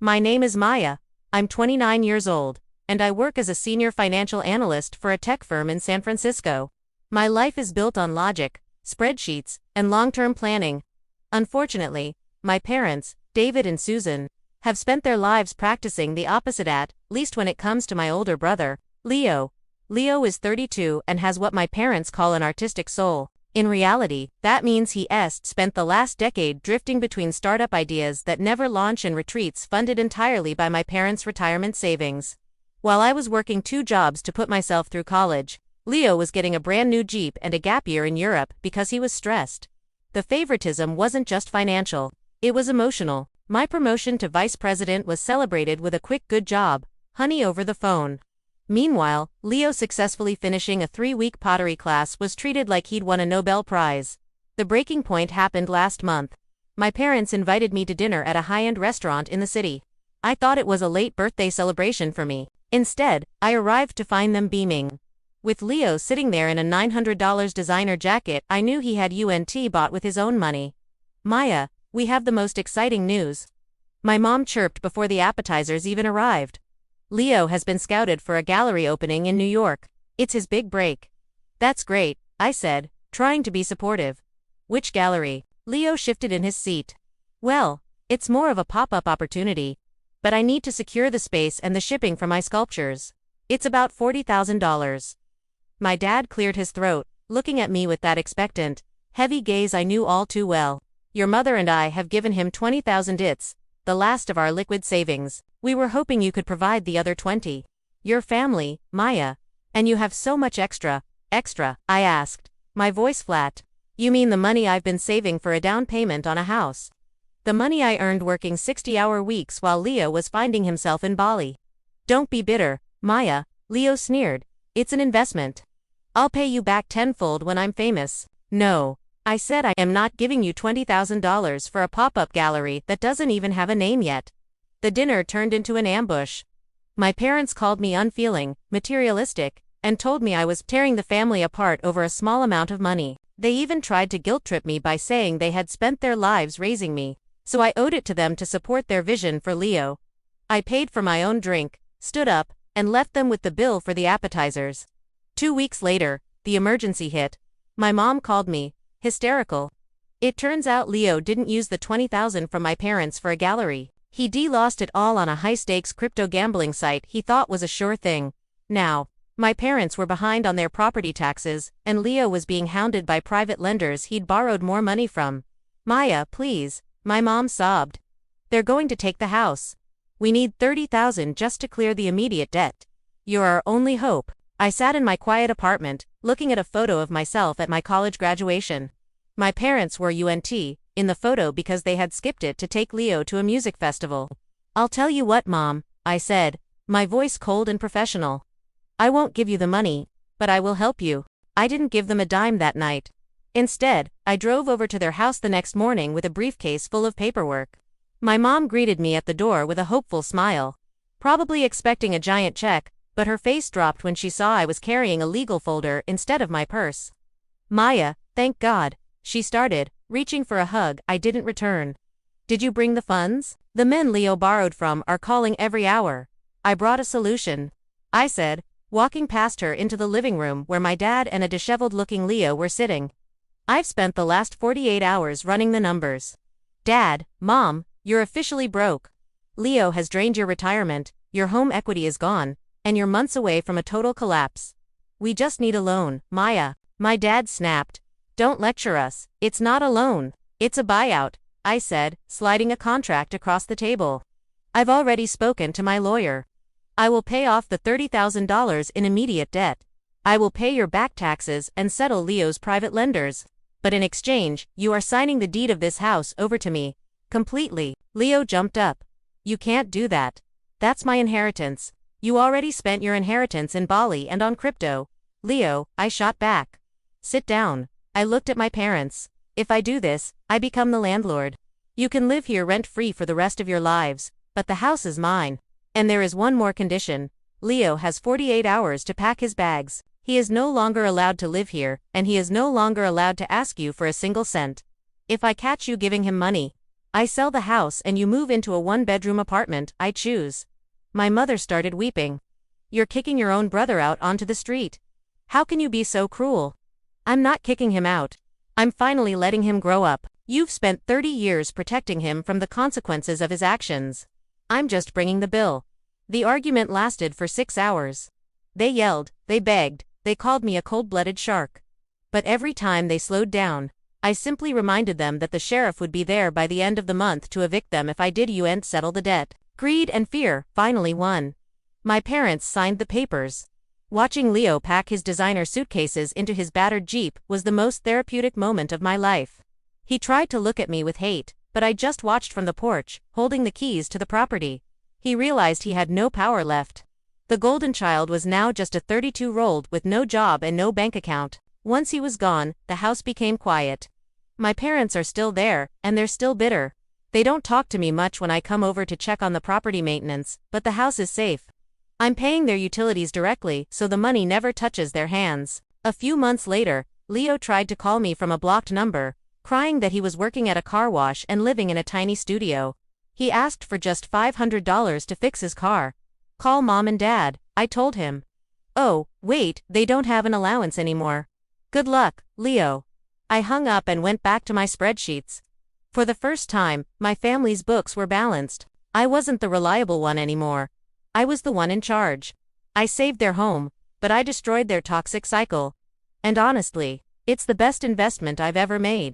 My name is Maya. I'm 29 years old, and I work as a senior financial analyst for a tech firm in San Francisco. My life is built on logic, spreadsheets, and long-term planning. Unfortunately, my parents, David and Susan, have spent their lives practicing the opposite at least when it comes to my older brother, Leo. Leo is 32 and has what my parents call an artistic soul. In reality, that means he's spent the last decade drifting between startup ideas that never launch and retreats funded entirely by my parents' retirement savings. While I was working 2 jobs to put myself through college, Leo was getting a brand new Jeep and a gap year in Europe because he was stressed. The favoritism wasn't just financial, it was emotional. My promotion to vice president was celebrated with a quick "good job, honey" over the phone. Meanwhile, Leo successfully finishing a 3-week pottery class was treated like he'd won a Nobel Prize. The breaking point happened last month. My parents invited me to dinner at a high-end restaurant in the city. I thought it was a late birthday celebration for me. Instead, I arrived to find them beaming. With Leo sitting there in a $900 designer jacket I knew he had bought with his own money. "Maya, we have the most exciting news," my mom chirped before the appetizers even arrived. "Leo has been scouted for a gallery opening in New York. It's his big break." "That's great," I said, trying to be supportive. "Which gallery?" Leo shifted in his seat. "Well, it's more of a pop-up opportunity, but I need to secure the space and the shipping for my sculptures. It's about $40,000. My dad cleared his throat, looking at me with that expectant, heavy gaze I knew all too well. "Your mother and I have given him $20,000. It's the last of our liquid savings. We were hoping you could provide the other 20. Your family, Maya. And you have so much extra." "Extra?" I asked, my voice flat. "You mean the money I've been saving for a down payment on a house? The money I earned working 60-hour weeks while Leo was finding himself in Bali?" "Don't be bitter, Maya," Leo sneered. "It's an investment. I'll pay you back tenfold when I'm famous." "No," I said, "I am not giving you $20,000 for a pop-up gallery that doesn't even have a name yet." The dinner turned into an ambush. My parents called me unfeeling, materialistic, and told me I was tearing the family apart over a small amount of money. They even tried to guilt-trip me by saying they had spent their lives raising me, so I owed it to them to support their vision for Leo. I paid for my own drink, stood up, and left them with the bill for the appetizers. 2 weeks later, the emergency hit. My mom called me, hysterical. It turns out Leo didn't use the $20,000 from my parents for a gallery. He lost it all on a high-stakes crypto gambling site he thought was a sure thing. Now, my parents were behind on their property taxes, and Leo was being hounded by private lenders he'd borrowed more money from. "Maya, please," my mom sobbed. "They're going to take the house. We need $30,000 just to clear the immediate debt. You're our only hope." I sat in my quiet apartment, looking at a photo of myself at my college graduation. My parents were in the photo because they had skipped it to take Leo to a music festival. "I'll tell you what, Mom," I said, my voice cold and professional. "I won't give you the money, but I will help you." I didn't give them a dime that night. Instead, I drove over to their house the next morning with a briefcase full of paperwork. My mom greeted me at the door with a hopeful smile, probably expecting a giant check, but her face dropped when she saw I was carrying a legal folder instead of my purse. "Maya, thank God," she started, reaching for a hug I didn't return. "Did you bring the funds? The men Leo borrowed from are calling every hour." "I brought a solution," I said, walking past her into the living room where my dad and a disheveled-looking Leo were sitting. "I've spent the last 48 hours running the numbers. Dad, Mom, you're officially broke. Leo has drained your retirement, your home equity is gone, and you're months away from a total collapse. We just need a loan, Maya." My dad snapped. "Don't lecture us, it's not a loan, it's a buyout," I said, sliding a contract across the table. "I've already spoken to my lawyer. I will pay off the $30,000 in immediate debt. I will pay your back taxes and settle Leo's private lenders. But in exchange, you are signing the deed of this house over to me, completely." Leo jumped up. "You can't do that. That's my inheritance. You already spent your inheritance in Bali and on crypto." "Leo," I shot back. "Sit down." I looked at my parents. "If I do this, I become the landlord. You can live here rent-free for the rest of your lives, but the house is mine. And there is one more condition. Leo has 48 hours to pack his bags. He is no longer allowed to live here, and he is no longer allowed to ask you for a single cent. If I catch you giving him money, I sell the house and you move into a one-bedroom apartment I choose. My mother started weeping. You're kicking your own brother out onto the street. How can you be so cruel? I'm not kicking him out. I'm finally letting him grow up. You've spent 30 years protecting him from the consequences of his actions. I'm just bringing the bill. The argument lasted for 6 hours. They yelled, they begged, they called me a cold-blooded shark. But every time they slowed down, I simply reminded them that the sheriff would be there by the end of the month to evict them if I did and settle the debt. Greed and fear finally won. My parents signed the papers. Watching Leo pack his designer suitcases into his battered Jeep was the most therapeutic moment of my life. He tried to look at me with hate, but I just watched from the porch, holding the keys to the property. He realized he had no power left. The golden child was now just a 32-year-old with no job and no bank account. Once he was gone, the house became quiet. My parents are still there, and they're still bitter. They don't talk to me much when I come over to check on the property maintenance, but the house is safe. I'm paying their utilities directly, so the money never touches their hands. A few months later, Leo tried to call me from a blocked number, crying that he was working at a car wash and living in a tiny studio. He asked for just $500 to fix his car. Call mom and dad, I told him. Oh, wait, they don't have an allowance anymore. Good luck, Leo. I hung up and went back to my spreadsheets. For the first time, my family's books were balanced. I wasn't the reliable one anymore. I was the one in charge. I saved their home, but I destroyed their toxic cycle. And honestly, it's the best investment I've ever made.